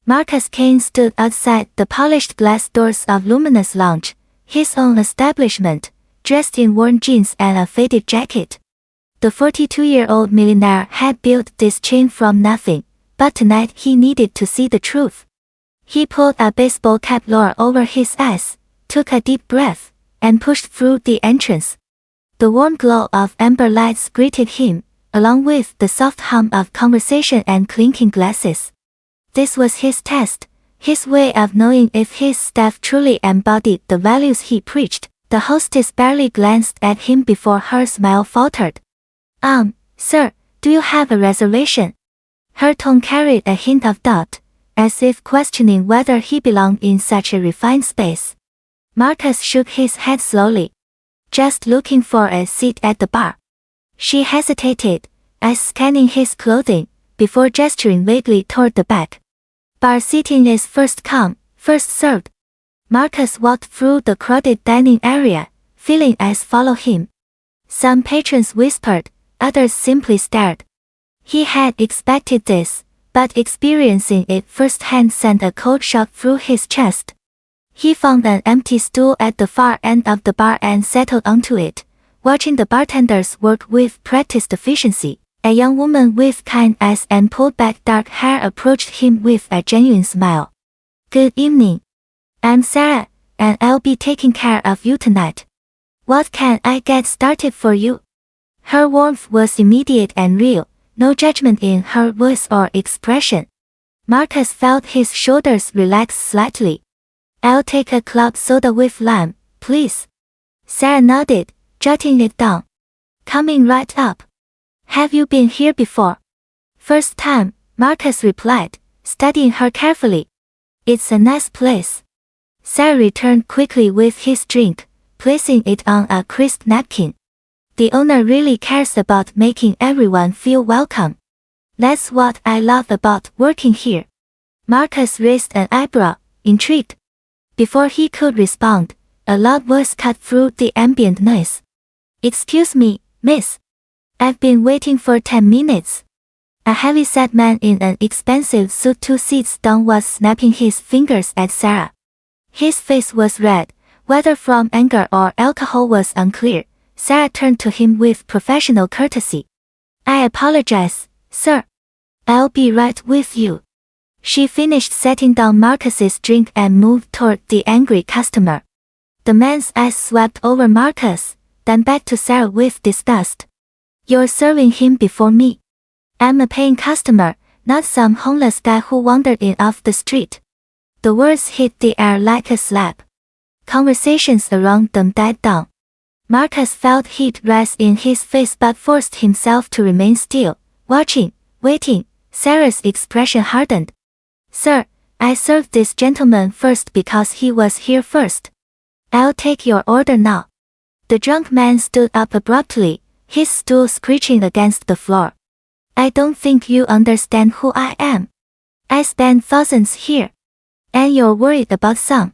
Marcus Kane stood outside the polished glass doors of Luminous Lounge, his own establishment, dressed in worn jeans and a faded jacket. The 42-year-old millionaire had built this chain from nothing, but tonight he needed to see the truth. He pulled a baseball cap lower over his eyes, took a deep breath, and pushed through the entrance. The warm glow of amber lights greeted him, along with the soft hum of conversation and clinking glasses. This was his test, his way of knowing if his staff truly embodied the values he preached. The hostess barely glanced at him before her smile faltered. Sir, do you have a reservation? Her tone carried a hint of doubt, as if questioning whether he belonged in such a refined space. Marcus shook his head slowly. Just looking for a seat at the bar. She hesitated, eyes scanning his clothing, before gesturing vaguely toward the back. Bar seating is first come, first served. Marcus walked through the crowded dining area, feeling eyes follow him. Some patrons whispered, others simply stared. He had expected this, but experiencing it firsthand sent a cold shock through his chest. He found an empty stool at the far end of the bar and settled onto it, watching the bartenders work with practiced efficiency. A young woman with kind eyes and pulled back dark hair approached him with a genuine smile. Good evening. I'm Sarah, and I'll be taking care of you tonight. What can I get started for you? Her warmth was immediate and real, no judgment in her voice or expression. Marcus felt his shoulders relax slightly. I'll take a club soda with lime, please. Sarah nodded, jotting it down. Coming right up. Have you been here before? First time, Marcus replied, studying her carefully. It's a nice place. Sarah returned quickly with his drink, placing it on a crisp napkin. The owner really cares about making everyone feel welcome. That's what I love about working here. Marcus raised an eyebrow, intrigued. Before he could respond, a loud voice cut through the ambient noise. Excuse me, miss. I've been waiting for 10 minutes. A heavy-set man in an expensive suit 2 seats down was snapping his fingers at Sarah. His face was red, whether from anger or alcohol was unclear. Sarah turned to him with professional courtesy. I apologize, sir. I'll be right with you. She finished setting down Marcus's drink and moved toward the angry customer. The man's eyes swept over Marcus, then back to Sarah with disgust. You're serving him before me. I'm a paying customer, not some homeless guy who wandered in off the street. The words hit the air like a slap. Conversations around them died down. Marcus felt heat rise in his face but forced himself to remain still, watching, waiting. Sarah's expression hardened. Sir, I served this gentleman first because he was here first. I'll take your order now. The drunk man stood up abruptly, his stool screeching against the floor. I don't think you understand who I am. I spend thousands here. And you're worried about some.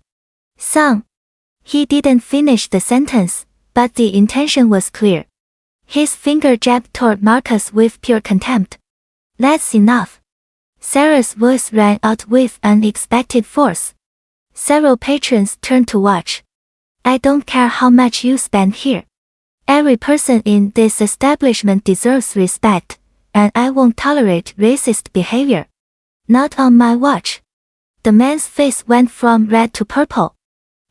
He didn't finish the sentence, but the intention was clear. His finger jabbed toward Marcus with pure contempt. That's enough. Sarah's voice rang out with unexpected force. Several patrons turned to watch. I don't care how much you spend here. Every person in this establishment deserves respect, and I won't tolerate racist behavior. Not on my watch. The man's face went from red to purple.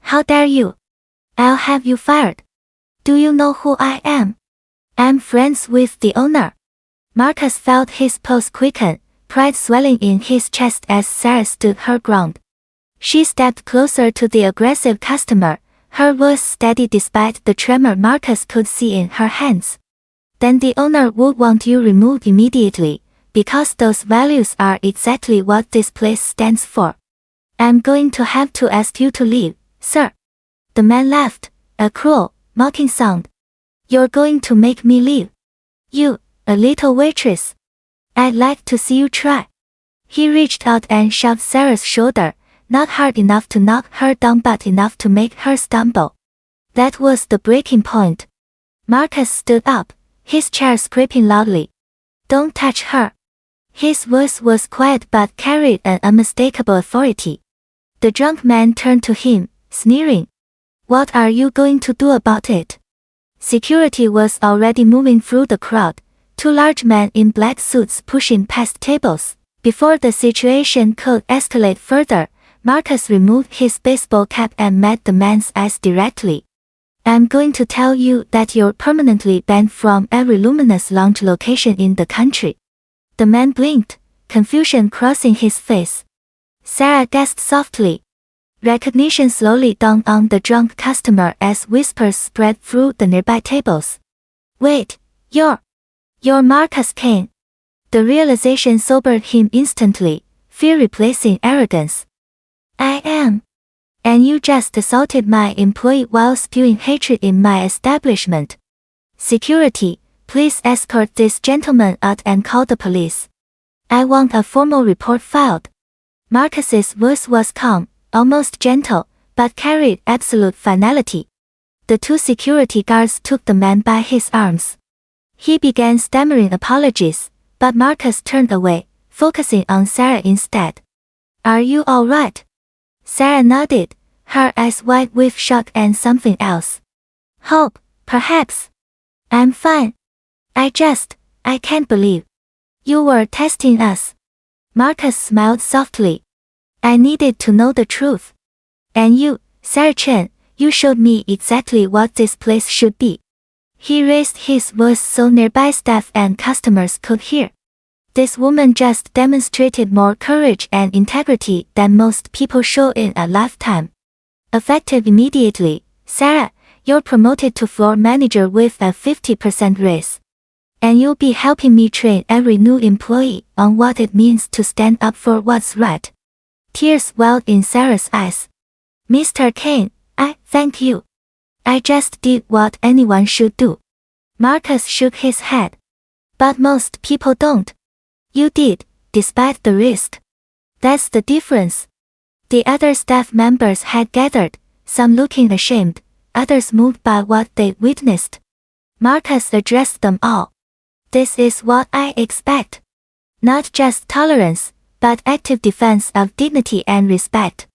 How dare you? I'll have you fired. Do you know who I am? I'm friends with the owner. Marcus felt his pulse quicken, pride swelling in his chest as Sarah stood her ground. She stepped closer to the aggressive customer, her voice steady despite the tremor Marcus could see in her hands. Then the owner would want you removed immediately, because those values are exactly what this place stands for. I'm going to have to ask you to leave, sir. The man laughed, a cruel, mocking sound. You're going to make me leave? You, a little waitress. I'd like to see you try. He reached out and shoved Sarah's shoulder, not hard enough to knock her down but enough to make her stumble. That was the breaking point. Marcus stood up, his chair scraping loudly. Don't touch her. His voice was quiet but carried an unmistakable authority. The drunk man turned to him, sneering. What are you going to do about it? Security was already moving through the crowd, two large men in black suits pushing past tables. Before the situation could escalate further, Marcus removed his baseball cap and met the man's eyes directly. I'm going to tell you that you're permanently banned from every Luminous Lounge location in the country. The man blinked, confusion crossing his face. Sarah gasped softly. Recognition slowly dawned on the drunk customer as whispers spread through the nearby tables. Wait, you're Marcus Kane. The realization sobered him instantly, fear replacing arrogance. I am. And you just assaulted my employee while spewing hatred in my establishment. Security, please escort this gentleman out and call the police. I want a formal report filed. Marcus's voice was calm, almost gentle, but carried absolute finality. The two security guards took the man by his arms. He began stammering apologies, but Marcus turned away, focusing on Sarah instead. Are you all right? Sarah nodded, her eyes wide with shock and something else. Hope, perhaps. I'm fine. I can't believe. You were testing us. Marcus smiled softly. I needed to know the truth. And you, Sarah Chen, you showed me exactly what this place should be. He raised his voice so nearby staff and customers could hear. This woman just demonstrated more courage and integrity than most people show in a lifetime. Effective immediately, Sarah, you're promoted to floor manager with a 50% raise. And you'll be helping me train every new employee on what it means to stand up for what's right. Tears welled in Sarah's eyes. Mr. Kane, I thank you. I just did what anyone should do. Marcus shook his head. But most people don't. You did, despite the risk. That's the difference. The other staff members had gathered, some looking ashamed, others moved by what they witnessed. Marcus addressed them all. This is what I expect. Not just tolerance, but active defense of dignity and respect.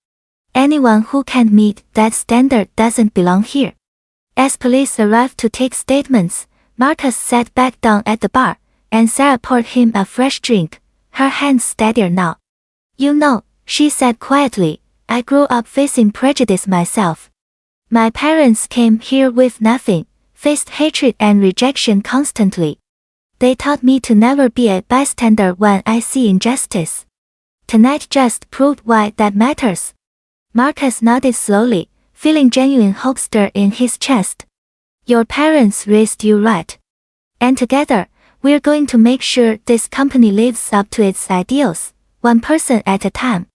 Anyone who can't meet that standard doesn't belong here. As police arrived to take statements, Marcus sat back down at the bar, and Sarah poured him a fresh drink, her hands steadier now. You know, she said quietly, I grew up facing prejudice myself. My parents came here with nothing, faced hatred and rejection constantly. They taught me to never be a bystander when I see injustice. Tonight just proved why that matters. Marcus nodded slowly, feeling genuine hope stir in his chest. Your parents raised you right. And together, we're going to make sure this company lives up to its ideals, one person at a time.